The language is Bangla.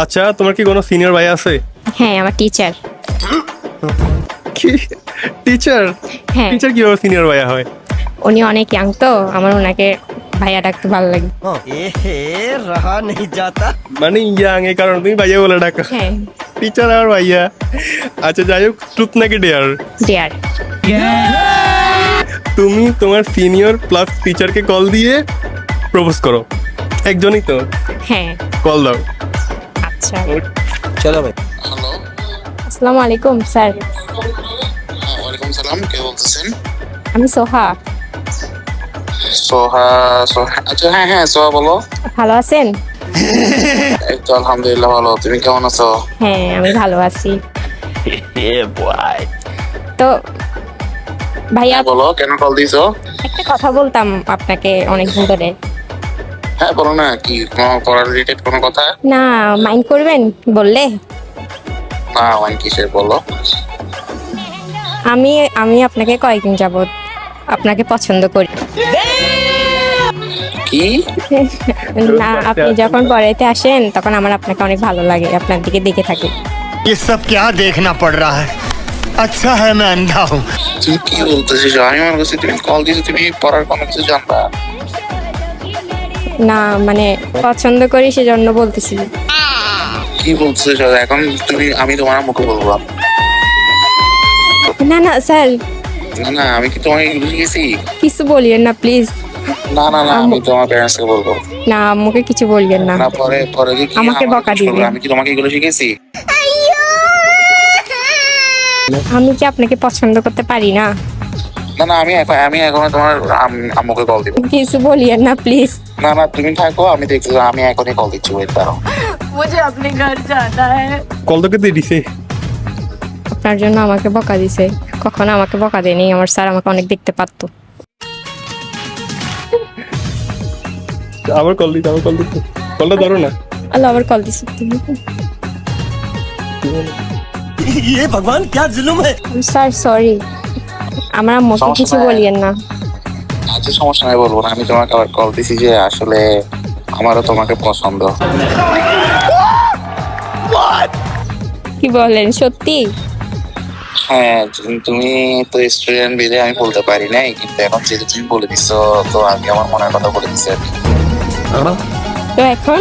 আচ্ছা, তোমার কি কোনো সিনিয়র ভাই আছে? হ্যাঁ, আমার টিচার। কি টিচার? হ্যাঁ, টিচার কিভাবে সিনিয়র ভাইয়া হয়? উনি অনেক ইয়াং তো আমার ওনাকে ভাইয়া ডাকতে ভালো লাগে। रहा नहीं जाता। মানে ইয়াং এই কারণে তুমি ভাইয়া বলে ডাকো? হ্যাঁ, টিচার আর ভাইয়া। আচ্ছা যাই হোক, ট্রুথ নাকি ডেয়ার? ডিয়ার। তুমি তোমার সিনিয়র প্লাস টিচারকে কল দিয়ে প্রপোজ করো। একজনই তো, হ্যাঁ, কল দাও। আচ্ছা। चलो भाई। হ্যালো। আসসালামু আলাইকুম স্যার, ওয়ালাইকুম সালাম, কে বলতেছেন? আমি সোহা। সোহা। সোহা, আচ্ছা হ্যাঁ হ্যাঁ সোহা বলো। ভালো আছেন? এই তো আলহামদুলিল্লাহ ভালো, তুমি কেমন আছো? হ্যাঁ, আমি ভালো আছি। তো ভাইয়া, হ্যাঁ বলো, কেন কল দিছো? একটা কথা বলতাম আপনাকে অনেকদিন ধরে। হ্যাঁ বলো না, কি কোনো পড়ার রিলেটেড কোনো কথা? না, মাইন্ড করবেন বললে? না ওয়ান কিসের বলো? আমি আমি আপনাকে কয়েকদিন যাবত আপনাকে পছন্দ করি। কি? না, আপনি যখন পড়াইতে আসেন তখন আমার আপনাকে অনেক ভালো লাগে, আপনার দিকে দেখে থাকি। ये सब क्या देखना पड़ रहा है। अच्छा है मैं अंधा हूँ। তুমি কি বলতেছিস? আমি মনে করছি তুমি কল দিছো, তুমি পড়ার কোনো কিছু জানবা। না মানে পছন্দ করি সেজন্য বলতেছি। কি বলতেছিস এখন তুমি? আমি তোমার মুখে বলবো? না না স্যার, না না, আমি কি তোমাকে এগুলো শিখেছি? কিছু বলিয়েন না প্লিজ। না না না, আমি তোমার প্যারেন্টসকে বলবো। না, মুখে কিছু বলিয়েন না। না পরে পরে যে কি আমাকে আমার বকা দোষ দিবে। করবে? আমি কি তোমাকে এগুলো শিখেছি? আমি কি আপনাকে পছন্দ করতে পারি না? না না, আমি এখন তোমার আম্মুকে কল দিব। কিছু বলিয়েন না প্লিজ। না না, তুমি থাকো, আমি দেখছি, আমি এখনই কল দিচ্ছি, ওয়েট করো। মুঝে আপনি ঘর জানা है। কল তোকে দিয়ে দিছে। আপনার জন্য আমাকে বকা দিছে। কখনো আমাকে বকা দেয়নি, আমার স্যার আমাকে অনেক দেখতে পারতো। আবার কল দিতে, কলটা ধরো না। আল্লাহ, আবার কল দিছে। ये भगवान क्या जुल्म है। স্যার সরি, আমার আম্মুকে সমস্যা কিছু নাই। বলিয়েন না। আচ্ছা সমস্যা নাই, বলবো না। আমি তোমাকে আবার কল দিছি যে আসলে আমারও তোমাকে পছন্দ। কি বলেন, সত্যি? হ্যাঁ, তুমি তো স্টুডেন্ট বিধে আমি বলতে পারি নাই, কিন্তু এখন যেহেতু তুমি বলে দিছো, তো আমি আমার মনের কথা বলে দিচ্ছি আর কি। তো এখন